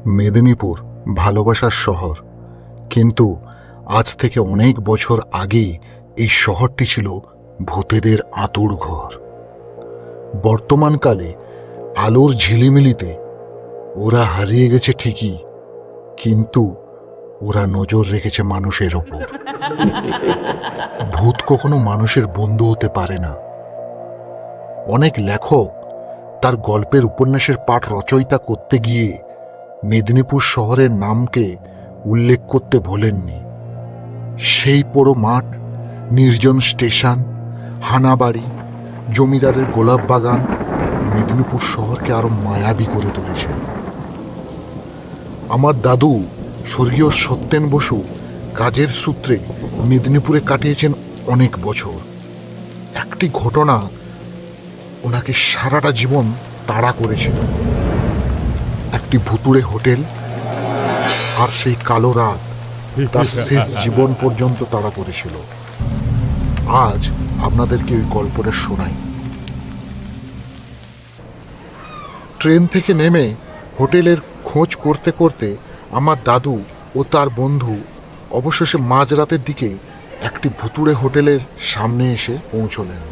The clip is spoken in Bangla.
মেদিনীপুর ভালোবাসার শহর, কিন্তু আজ থেকে অনেক বছর আগে এই শহরটি ছিল ভূতেদের আঁতুড় ঘর। বর্তমানকালে আলোর ঝিলিমিলিতে ওরা হারিয়ে গেছে ঠিকই, কিন্তু ওরা নজর রেখেছে মানুষের ওপর। ভূত কখনো মানুষের বন্ধু হতে পারে না। অনেক লেখক তার গল্পের উপন্যাসের পাঠ রচয়িতা করতে গিয়ে মেদিনীপুর শহরের নামকে উল্লেখ করতে ভোলেননি। সেই পোড়ো মাঠ, নির্জন স্টেশন, হানাবাড়ি, জমিদারের গোলাপ বাগান মেদিনীপুর শহরকে আরো মায়াবী করে তুলেছে। আমার দাদু স্বর্গীয় সত্যেন বসু কাজের সূত্রে মেদিনীপুরে কাটিয়েছেন অনেক বছর। একটি ঘটনা ওনাকে সারাটা জীবন তাড়া করেছিল। একটি ভুতুড়ে হোটেল আর সেই কালো রাত তার শেষ জীবন পর্যন্ত তাড়া করেছিল। আজ আপনাদেরকে ওই গল্পটা শোনাই। ট্রেন থেকে নেমে হোটেলের খোঁজ করতে করতে আমার দাদু ও তার বন্ধু অবশেষে মাঝরাতের দিকে একটি ভুতুড়ে হোটেলের সামনে এসে পৌঁছলেন।